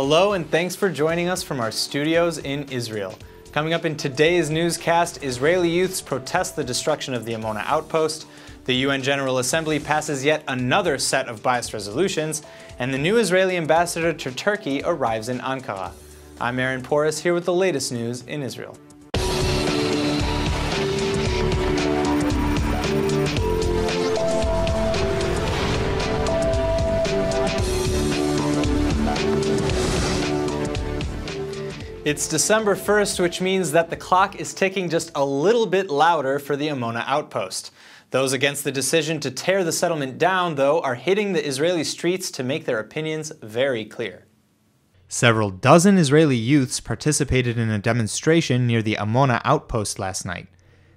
Hello and thanks for joining us from our studios in Israel. Coming up in today's newscast, Israeli youths protest the destruction of the Amona outpost, the UN General Assembly passes yet another set of biased resolutions, and the new Israeli ambassador to Turkey arrives in Ankara. I'm Aaron Porras here with the latest news in Israel. It's December 1st, which means that the clock is ticking just a little bit louder for the Amona outpost. Those against the decision to tear the settlement down, though, are hitting the Israeli streets to make their opinions very clear. Several dozen Israeli youths participated in a demonstration near the Amona outpost last night.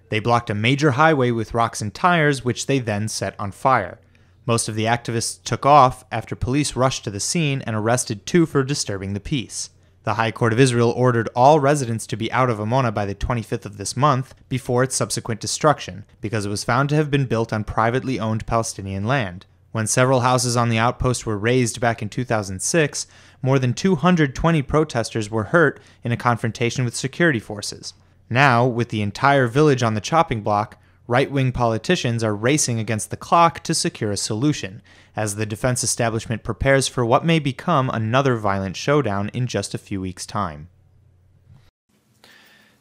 They blocked a major highway with rocks and tires, which they then set on fire. Most of the activists took off after police rushed to the scene and arrested two for disturbing the peace. The High Court of Israel ordered all residents to be out of Amona by the 25th of this month before its subsequent destruction, because it was found to have been built on privately owned Palestinian land. When several houses on the outpost were razed back in 2006, more than 220 protesters were hurt in a confrontation with security forces. Now, with the entire village on the chopping block, right-wing politicians are racing against the clock to secure a solution, as the defense establishment prepares for what may become another violent showdown in just a few weeks' time.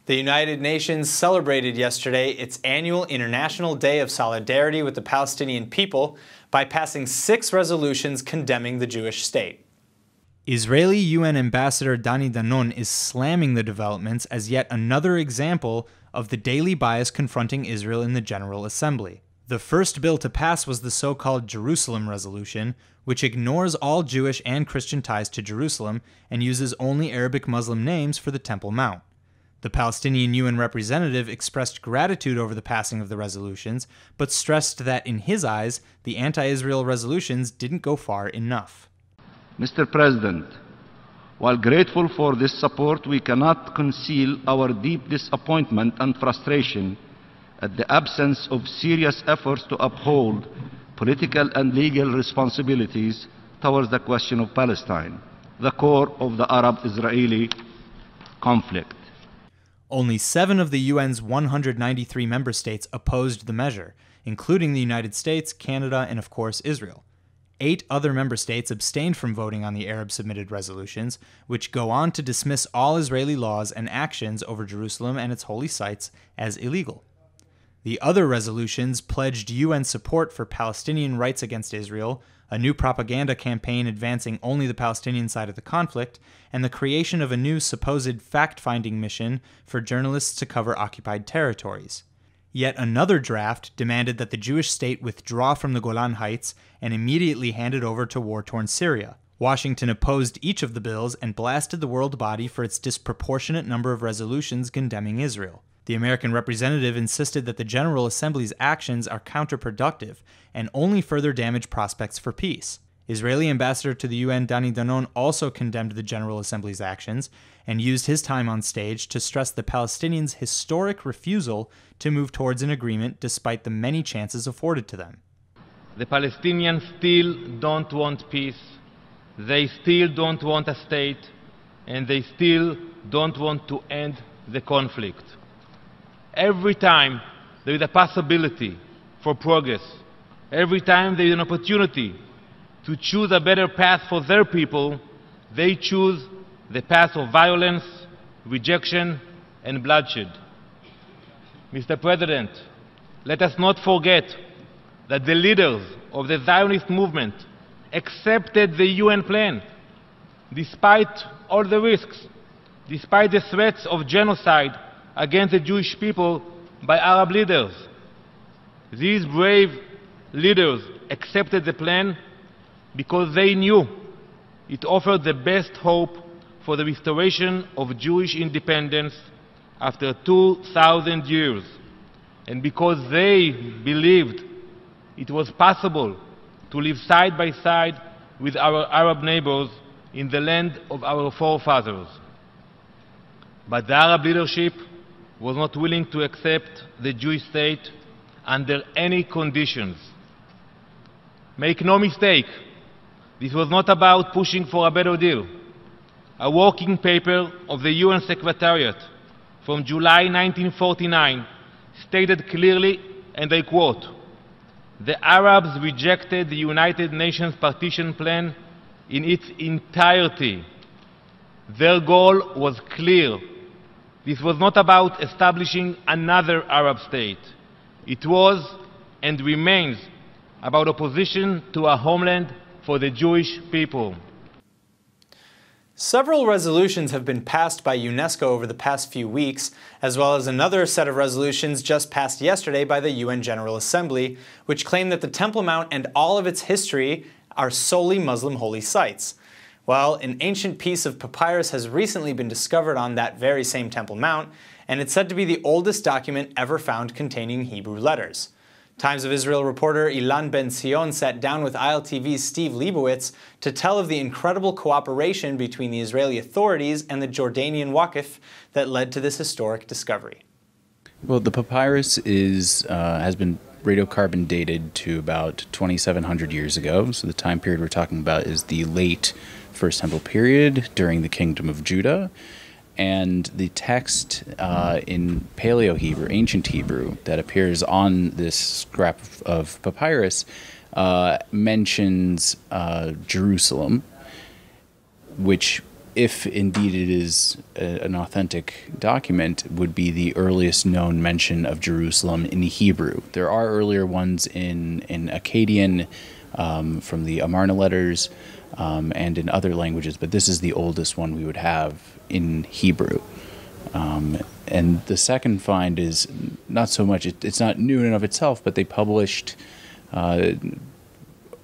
The United Nations celebrated yesterday its annual International Day of Solidarity with the Palestinian people by passing 6 resolutions condemning the Jewish state. Israeli UN Ambassador Dani Danon is slamming the developments as yet another example of the daily bias confronting Israel in the General Assembly. The first bill to pass was the so-called Jerusalem Resolution, which ignores all Jewish and Christian ties to Jerusalem and uses only Arabic Muslim names for the Temple Mount. The Palestinian UN representative expressed gratitude over the passing of the resolutions, but stressed that in his eyes, the anti-Israel resolutions didn't go far enough. Mr. President, while grateful for this support, we cannot conceal our deep disappointment and frustration at the absence of serious efforts to uphold political and legal responsibilities towards the question of Palestine, the core of the Arab-Israeli conflict. Only 7 of the UN's 193 member states opposed the measure, including the United States, Canada, and of course Israel. 8 other member states abstained from voting on the Arab-submitted resolutions, which go on to dismiss all Israeli laws and actions over Jerusalem and its holy sites as illegal. The other resolutions pledged UN support for Palestinian rights against Israel, a new propaganda campaign advancing only the Palestinian side of the conflict, and the creation of a new supposed fact-finding mission for journalists to cover occupied territories. Yet another draft demanded that the Jewish state withdraw from the Golan Heights and immediately hand it over to war-torn Syria. Washington opposed each of the bills and blasted the world body for its disproportionate number of resolutions condemning Israel. The American representative insisted that the General Assembly's actions are counterproductive and only further damage prospects for peace. Israeli ambassador to the UN Dani Danon also condemned the General Assembly's actions and used his time on stage to stress the Palestinians' historic refusal to move towards an agreement despite the many chances afforded to them. The Palestinians still don't want peace, they still don't want a state, and they still don't want to end the conflict. Every time there is a possibility for progress, every time there is an opportunity to choose a better path for their people, they choose the path of violence, rejection, and bloodshed. Mr. President, let us not forget that the leaders of the Zionist movement accepted the UN plan, despite all the risks, despite the threats of genocide against the Jewish people by Arab leaders. These brave leaders accepted the plan because they knew it offered the best hope for the restoration of Jewish independence after 2,000 years, and because they believed it was possible to live side by side with our Arab neighbors in the land of our forefathers. But the Arab leadership was not willing to accept the Jewish state under any conditions. Make no mistake, this was not about pushing for a better deal. a working paper of the UN Secretariat from July 1949 stated clearly, and I quote, "The Arabs rejected the United Nations partition plan in its entirety. Their goal was clear. This was not about establishing another Arab state. It was and remains about opposition to a homeland for the Jewish people." Several resolutions have been passed by UNESCO over the past few weeks, as well as another set of resolutions just passed yesterday by the UN General Assembly, which claim that the Temple Mount and all of its history are solely Muslim holy sites. Well, an ancient piece of papyrus has recently been discovered on that very same Temple Mount, and it's said to be the oldest document ever found containing Hebrew letters. Times of Israel reporter Ilan Ben-Zion sat down with ILTV's Steve Leibowitz to tell of the incredible cooperation between the Israeli authorities and the Jordanian Waqf that led to this historic discovery. Well, the papyrus has been radiocarbon dated to about 2,700 years ago. So the time period we're talking about is the late First Temple period during the Kingdom of Judah. And the text in Paleo-Hebrew, ancient Hebrew, that appears on this scrap of papyrus mentions Jerusalem, which, if indeed it is an authentic document, would be the earliest known mention of Jerusalem in Hebrew. There are earlier ones in Akkadian from the Amona letters and in other languages, but this is the oldest one we would have in Hebrew. And the second find is not so much, it's not new in and of itself, but they published,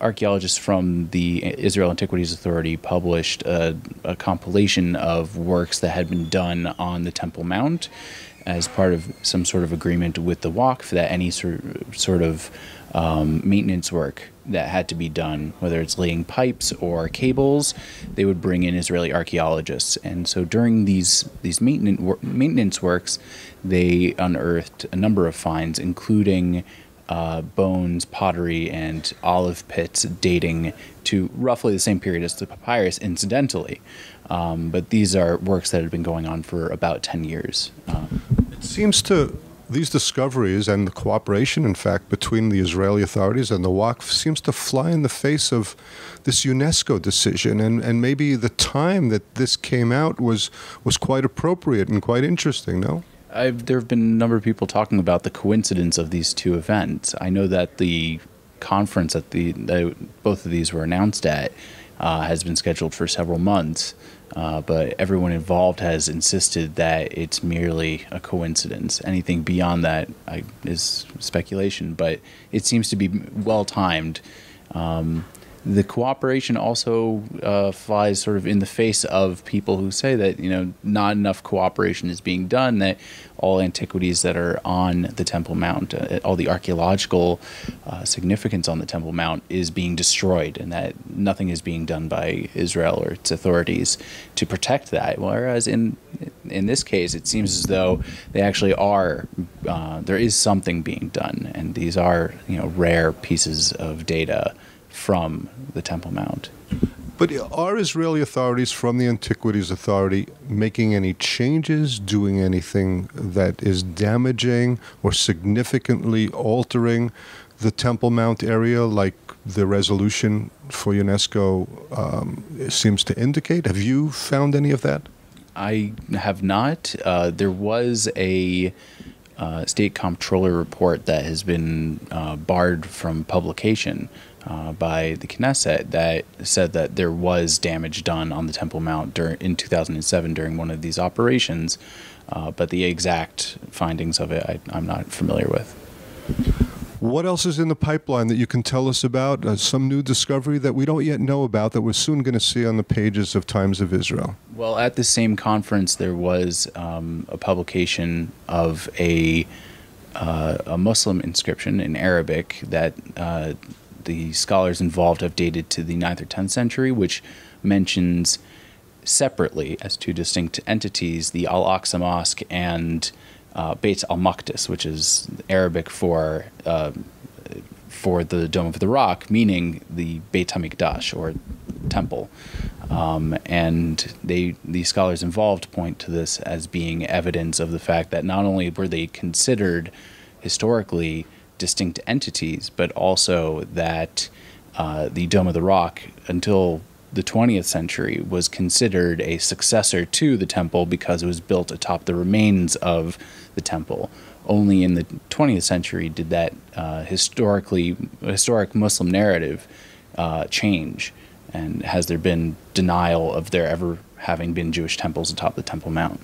archaeologists from the Israel Antiquities Authority published a compilation of works that had been done on the Temple Mount as part of some sort of agreement with the Waqf that any sort of maintenance work that had to be done, whether it's laying pipes or cables, they would bring in Israeli archaeologists. And so during these maintenance works, they unearthed a number of finds, including bones, pottery, and olive pits dating to roughly the same period as the papyrus, incidentally. But these are works that have been going on for about 10 years. It seems these discoveries and the cooperation, in fact, between the Israeli authorities and the Waqf seems to fly in the face of this UNESCO decision, and maybe the time that this came out was quite appropriate and quite interesting, no? There have been a number of people talking about the coincidence of these two events. I know that the conference that both of these were announced at has been scheduled for several months, but everyone involved has insisted that it's merely a coincidence. Anything beyond that is speculation, but it seems to be well-timed. The cooperation also flies sort of in the face of people who say that, not enough cooperation is being done, that all antiquities that are on the Temple Mount, all the archaeological significance on the Temple Mount is being destroyed, and that nothing is being done by Israel or its authorities to protect that. Whereas in this case, it seems as though they actually are, there is something being done, and these are, rare pieces of data from the Temple Mount. But are Israeli authorities from the Antiquities Authority making any changes, doing anything that is damaging or significantly altering the Temple Mount area, like the resolution for UNESCO seems to indicate? Have you found any of that? I have not. There was a state comptroller report that has been barred from publication by the Knesset that said that there was damage done on the Temple Mount in 2007 during one of these operations, but the exact findings of it I'm not familiar with. What else is in the pipeline that you can tell us about? Some new discovery that we don't yet know about that we're soon going to see on the pages of Times of Israel? Well, at the same conference, there was a publication of a Muslim inscription in Arabic that the scholars involved have dated to the 9th or 10th century, which mentions separately, as two distinct entities, the Al-Aqsa Mosque and Beit al-Maqdis, which is Arabic for the Dome of the Rock, meaning the Beit HaMikdash, or temple. And these scholars involved point to this as being evidence of the fact that not only were they considered historically distinct entities, but also that the Dome of the Rock, until the 20th century, was considered a successor to the temple because it was built atop the remains of the temple. Only in the 20th century did that historic Muslim narrative change, and has there been denial of there ever having been Jewish temples atop the Temple Mount.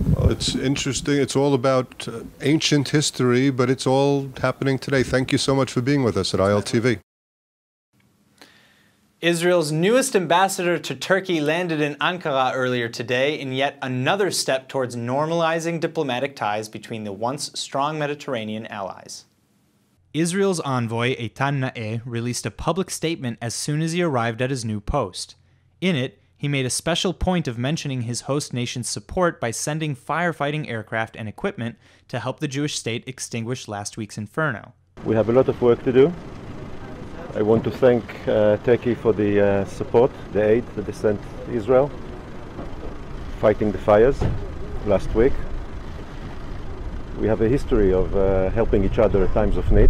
Well, it's interesting. It's all about ancient history, but it's all happening today. Thank you so much for being with us at ILTV. Israel's newest ambassador to Turkey landed in Ankara earlier today in yet another step towards normalizing diplomatic ties between the once strong Mediterranean allies. Israel's envoy, Eitan Naeh, released a public statement as soon as he arrived at his new post. In it, he made a special point of mentioning his host nation's support by sending firefighting aircraft and equipment to help the Jewish state extinguish last week's inferno. We have a lot of work to do. I want to thank Turkey for the support, the aid that they sent to Israel, fighting the fires last week. We have a history of helping each other at times of need.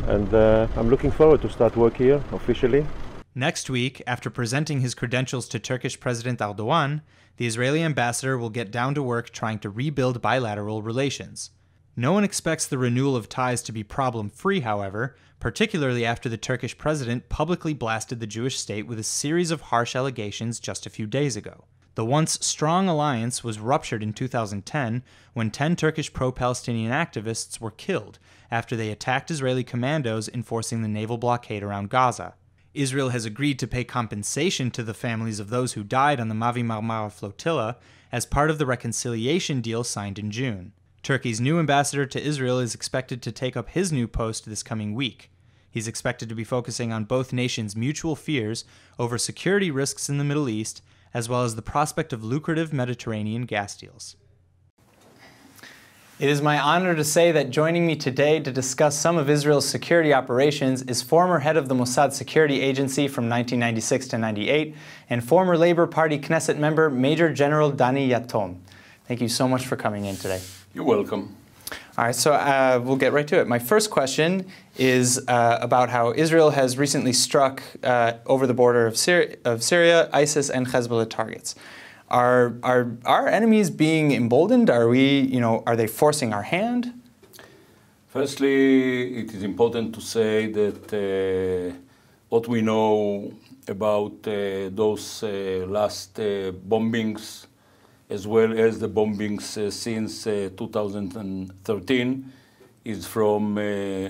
And I'm looking forward to start work here officially. Next week, after presenting his credentials to Turkish President Erdogan, the Israeli ambassador will get down to work trying to rebuild bilateral relations. No one expects the renewal of ties to be problem-free, however, particularly after the Turkish president publicly blasted the Jewish state with a series of harsh allegations just a few days ago. The once strong alliance was ruptured in 2010 when 10 Turkish pro-Palestinian activists were killed after they attacked Israeli commandos enforcing the naval blockade around Gaza. Israel has agreed to pay compensation to the families of those who died on the Mavi Marmara flotilla as part of the reconciliation deal signed in June. Turkey's new ambassador to Israel is expected to take up his new post this coming week. He's expected to be focusing on both nations' mutual fears over security risks in the Middle East, as well as the prospect of lucrative Mediterranean gas deals. It is my honor to say that joining me today to discuss some of Israel's security operations is former head of the Mossad Security Agency from 1996 to 98 and former Labour Party Knesset member Major General Dani Yatom. Thank you so much for coming in today. You're welcome. All right, so we'll get right to it. My first question is about how Israel has recently struck over the border of Syria, ISIS and Hezbollah targets. Are our enemies being emboldened? Are they forcing our hand? Firstly, it is important to say that what we know about those last bombings, as well as the bombings since 2013, is from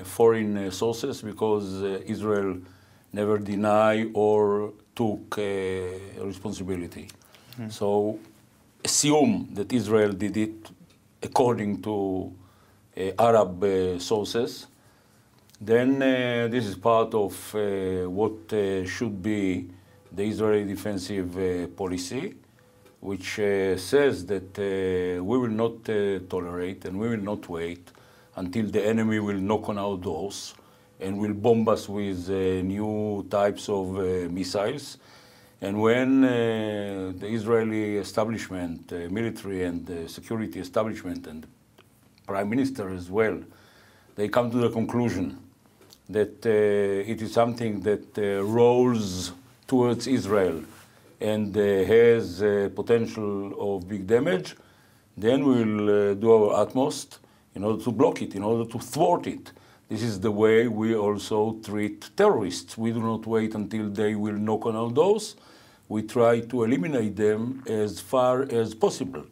foreign sources, because Israel never denied or took responsibility. Mm-hmm. So assume that Israel did it according to Arab sources. Then this is part of what should be the Israeli defensive policy, which says that we will not tolerate and we will not wait until the enemy will knock on our doors and will bomb us with new types of missiles. And when the Israeli establishment, military and security establishment, and the Prime Minister as well, they come to the conclusion that it is something that rolls towards Israel and has potential of big damage, then we will do our utmost in order to block it, in order to thwart it. This is the way we also treat terrorists. We do not wait until they will knock on our doors. We try to eliminate them as far as possible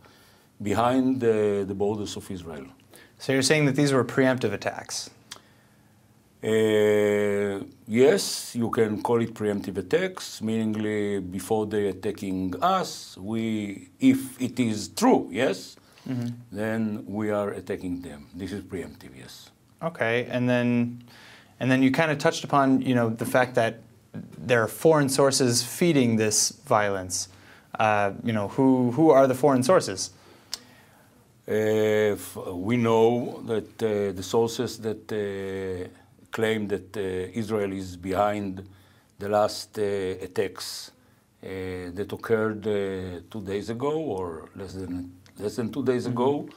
behind the borders of Israel. So you're saying that these were preemptive attacks? Yes, you can call it preemptive attacks, meaning before they attacking us, if it is true, yes, mm-hmm. then we are attacking them. This is preemptive, yes. Okay, and then you kind of touched upon, the fact that there are foreign sources feeding this violence. Who are the foreign sources? We know that the sources that claim that Israel is behind the last attacks that occurred 2 days ago, or less than 2 days ago,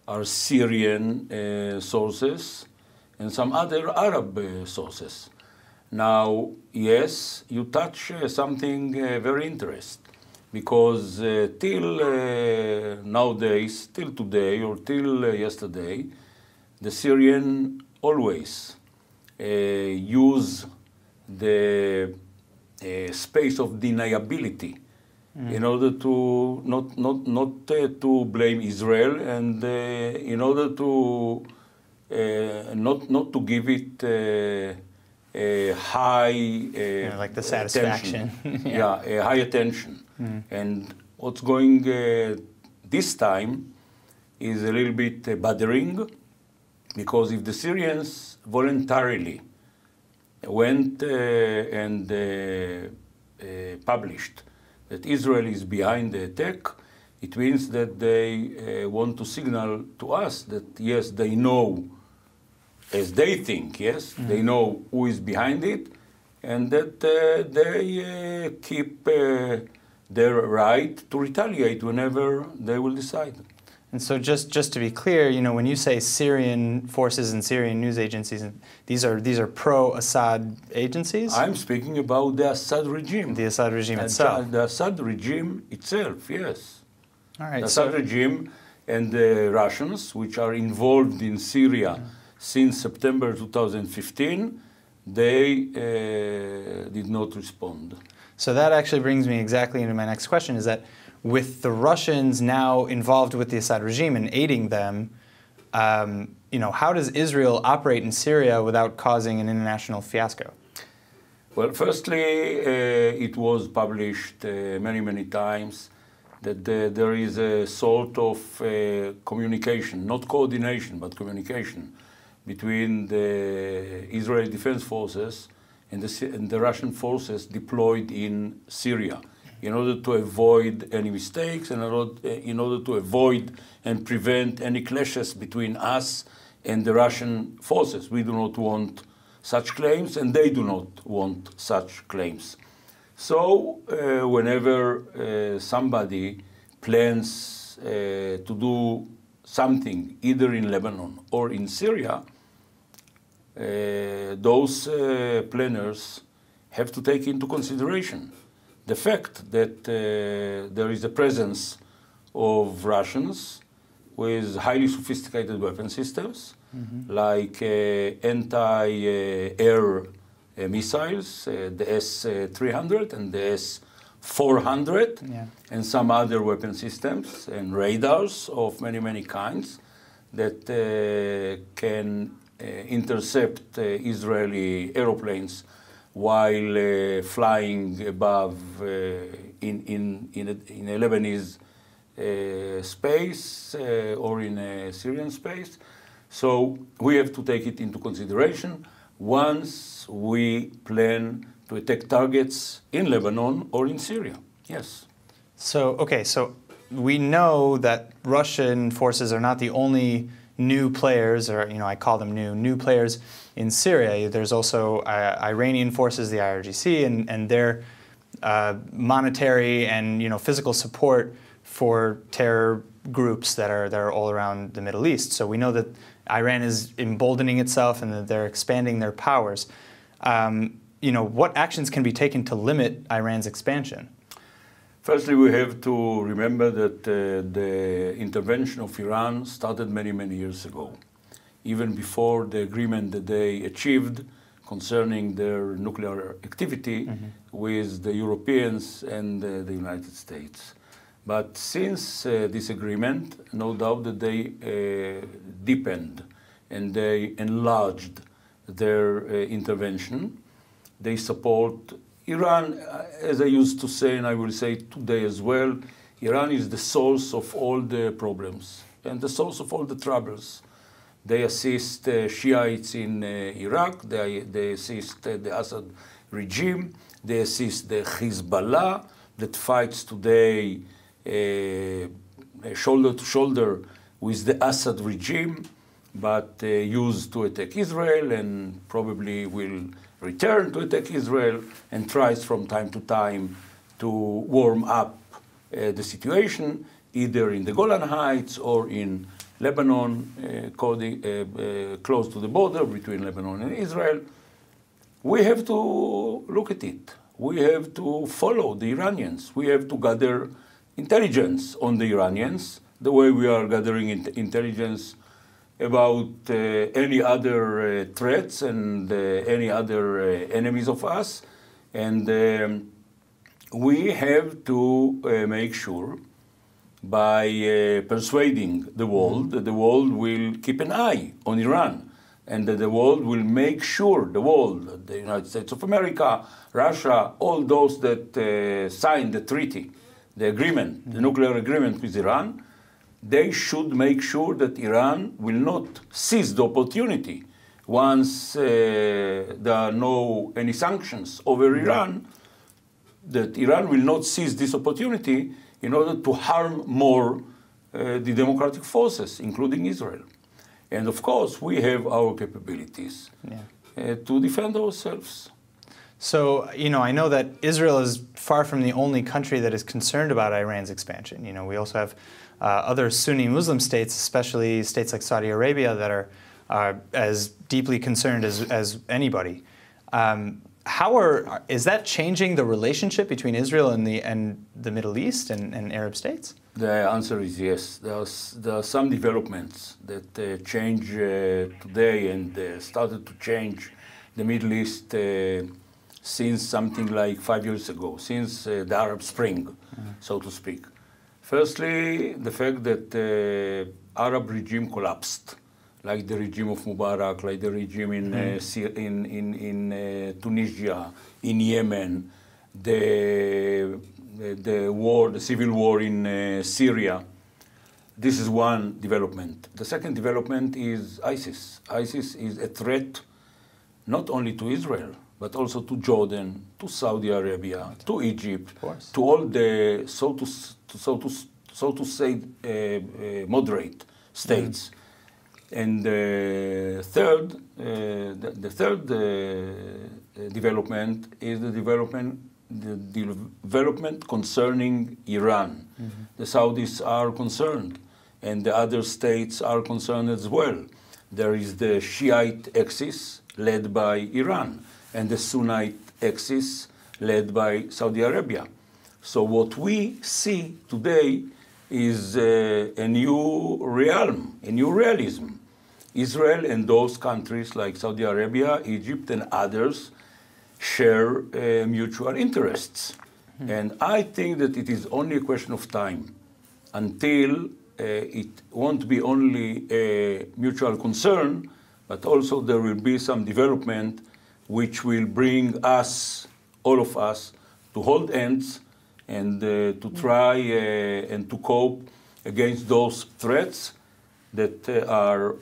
are Syrian sources and some other Arab sources. Now, yes, you touch something very interesting, because till nowadays, till today or till yesterday, the Syrian always use the space of deniability in order to not to blame Israel, and in order to not to give it a high like the satisfaction. yeah, a high attention. And what's going this time is a little bit bothering, because if the Syrians voluntarily went and published that Israel is behind the attack, it means that they want to signal to us that, yes, they know, as they think, yes, they know who is behind it, and that they keep their right to retaliate whenever they will decide. And so just to be clear, you know, when you say Syrian forces and Syrian news agencies, these are pro-Assad agencies? I'm speaking about the Assad regime. The Assad regime itself. The Assad regime itself, yes. All right. The Assad regime and the Russians, which are involved in Syria since September 2015, they did not respond. So that actually brings me exactly into my next question, is that with the Russians now involved with the Assad regime and aiding them, you know, how does Israel operate in Syria without causing an international fiasco? Well, firstly, it was published many times that there is a sort of communication, not coordination, but communication between the Israeli Defense Forces and the Russian forces deployed in Syria, in order to avoid any mistakes and in order to avoid and prevent any clashes between us and the Russian forces. We do not want such claims, and they do not want such claims. So whenever somebody plans to do something either in Lebanon or in Syria, those planners have to take into consideration the fact that there is a presence of Russians with highly sophisticated weapon systems, like anti-air missiles, the S-300 and the S-400, and some other weapon systems and radars of many kinds that can intercept Israeli aeroplanes while flying above in a Lebanese space or in a Syrian space. So we have to take it into consideration once we plan to attack targets in Lebanon or in Syria. Yes. So, okay, so we know that Russian forces are not the only new players, or, you know, I call them new players in Syria. There's also Iranian forces, the IRGC, and their monetary and, you know, physical support for terror groups that are all around the Middle East. So we know that Iran is emboldening itself and that they're expanding their powers. You know, what actions can be taken to limit Iran's expansion? Firstly, we have to remember that the intervention of Iran started many years ago, even before the agreement that they achieved concerning their nuclear activity with the Europeans and the United States. But since this agreement, no doubt that they deepened and they enlarged their intervention. They support Iran, as I used to say, and I will say today as well, Iran is the source of all the problems and the source of all the troubles. They assist Shiites in Iraq, they assist the Assad regime, they assist the Hezbollah that fights today shoulder to shoulder with the Assad regime, but used to attack Israel and probably will return to attack Israel, and tries from time to time to warm up the situation, either in the Golan Heights or in Lebanon, close to the border between Lebanon and Israel. We have to look at it. We have to follow the Iranians. We have to gather intelligence on the Iranians, the way we are gathering intelligence about any other threats and any other enemies of us. And we have to make sure by persuading the world that the world will keep an eye on Iran, and that the world will make sure, the world, the United States of America, Russia, all those that signed the treaty, the agreement, the nuclear agreement with Iran, they should make sure that Iran will not seize the opportunity once there are any sanctions over Iran, that Iran will not seize this opportunity in order to harm more the democratic forces, including Israel. And of course, we have our capabilities to defend ourselves. So, I know that Israel is far from the only country that is concerned about Iran's expansion. We also have other Sunni Muslim states, especially states like Saudi Arabia, that are as deeply concerned as anybody. Is that changing the relationship between Israel and the Middle East and Arab states? The answer is yes. There are some developments that change today and started to change the Middle East since something like 5 years ago, since the Arab Spring, so to speak. Firstly, the fact that the Arab regime collapsed, like the regime of Mubarak, like the regime in Tunisia, in Yemen, the civil war in Syria. This is one development. The second development is ISIS. ISIS is a threat not only to Israel, but also to Jordan, to Saudi Arabia, to Egypt, to all the, so to say, moderate states. And the third development is the development concerning Iran. The Saudis are concerned, and the other states are concerned as well. There is the Shiite axis led by Iran, and the Sunnite axis led by Saudi Arabia. So what we see today is a new realm, a new realism. Israel and those countries like Saudi Arabia, Egypt, and others share mutual interests. And I think that it is only a question of time until it won't be only a mutual concern, but also there will be some development which will bring us, all of us, to hold hands and to try and to cope against those threats that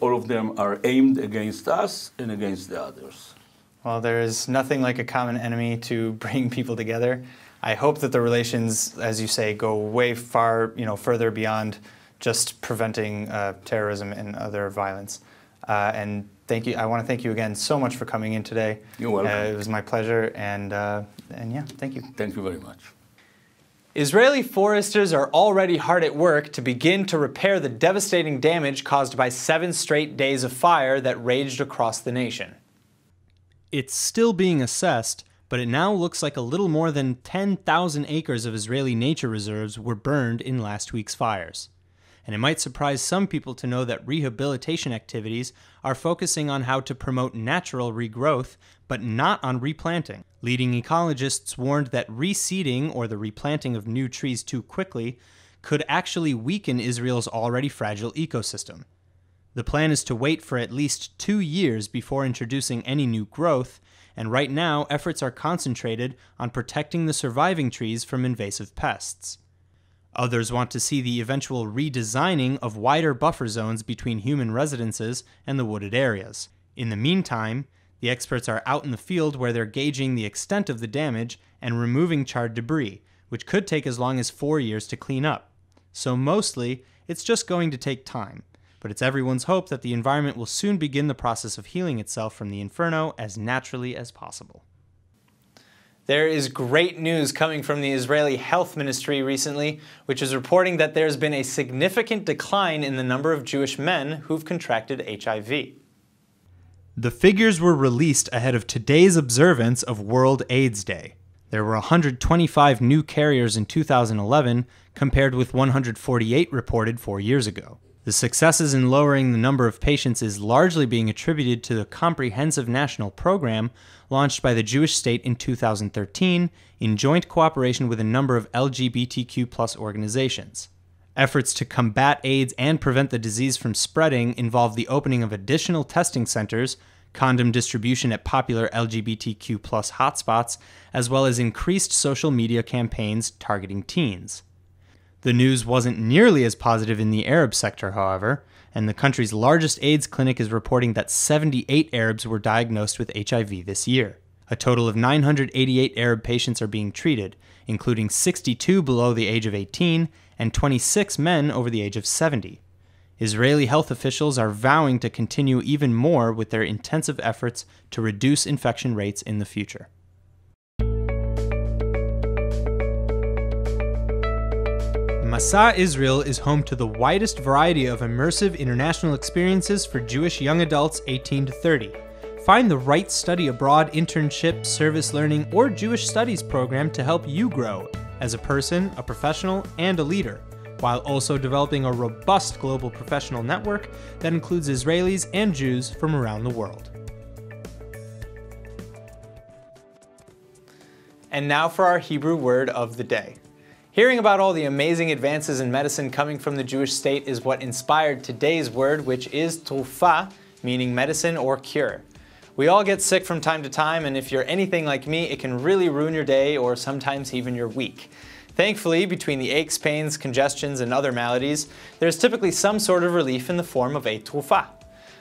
all of them are aimed against us and against the others. Well, there is nothing like a common enemy to bring people together. I hope that the relations, as you say, go way far, further beyond just preventing terrorism and other violence. And thank you. I want to thank you again so much for coming in today. You're welcome. It was my pleasure, and yeah, thank you. Thank you very much. Israeli foresters are already hard at work to begin to repair the devastating damage caused by 7 straight days of fire that raged across the nation. It's still being assessed, but it now looks like a little more than 10,000 acres of Israeli nature reserves were burned in last week's fires. And it might surprise some people to know that rehabilitation activities are focusing on how to promote natural regrowth, but not on replanting. Leading ecologists warned that reseeding, or the replanting of new trees too quickly, could actually weaken Israel's already fragile ecosystem. The plan is to wait for at least 2 years before introducing any new growth, and right now efforts are concentrated on protecting the surviving trees from invasive pests. Others want to see the eventual redesigning of wider buffer zones between human residences and the wooded areas. In the meantime, the experts are out in the field where they're gauging the extent of the damage and removing charred debris, which could take as long as 4 years to clean up. So mostly, it's just going to take time, but it's everyone's hope that the environment will soon begin the process of healing itself from the inferno as naturally as possible. There is great news coming from the Israeli Health Ministry recently, which is reporting that there's been a significant decline in the number of Jewish men who've contracted HIV. The figures were released ahead of today's observance of World AIDS Day. There were 125 new carriers in 2011, compared with 148 reported 4 years ago. The successes in lowering the number of patients is largely being attributed to the comprehensive national program launched by the Jewish state in 2013 in joint cooperation with a number of LGBTQ+ organizations. Efforts to combat AIDS and prevent the disease from spreading involve the opening of additional testing centers, condom distribution at popular LGBTQ+ hotspots, as well as increased social media campaigns targeting teens. The news wasn't nearly as positive in the Arab sector, however, and the country's largest AIDS clinic is reporting that 78 Arabs were diagnosed with HIV this year. A total of 988 Arab patients are being treated, including 62 below the age of 18 and 26 men over the age of 70. Israeli health officials are vowing to continue even more with their intensive efforts to reduce infection rates in the future. Masa Israel is home to the widest variety of immersive international experiences for Jewish young adults 18 to 30. Find the right study abroad internship, service learning, or Jewish studies program to help you grow as a person, a professional, and a leader, while also developing a robust global professional network that includes Israelis and Jews from around the world. And now for our Hebrew word of the day. Hearing about all the amazing advances in medicine coming from the Jewish state is what inspired today's word, which is tufa, meaning medicine or cure. We all get sick from time to time, and if you're anything like me, it can really ruin your day or sometimes even your week. Thankfully, between the aches, pains, congestions, and other maladies, there's typically some sort of relief in the form of a tufa.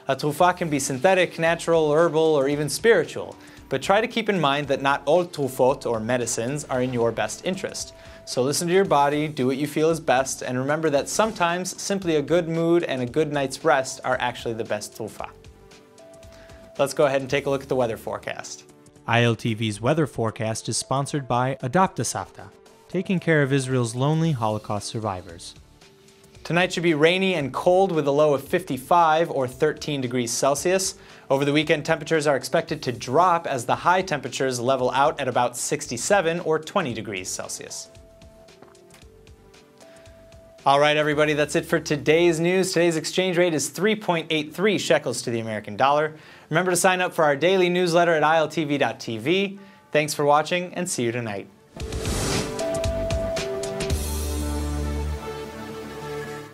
A tufa can be synthetic, natural, herbal, or even spiritual, but try to keep in mind that not all tufot, or medicines, are in your best interest. So listen to your body, do what you feel is best, and remember that sometimes simply a good mood and a good night's rest are actually the best tufa. Let's go ahead and take a look at the weather forecast. ILTV's weather forecast is sponsored by Adopt a Savta, taking care of Israel's lonely Holocaust survivors. Tonight should be rainy and cold with a low of 55 or 13 degrees Celsius. Over the weekend, temperatures are expected to drop as the high temperatures level out at about 67 or 20 degrees Celsius. All right, everybody, that's it for today's news. Today's exchange rate is 3.83 shekels to the American dollar. Remember to sign up for our daily newsletter at iltv.tv. Thanks for watching, and see you tonight.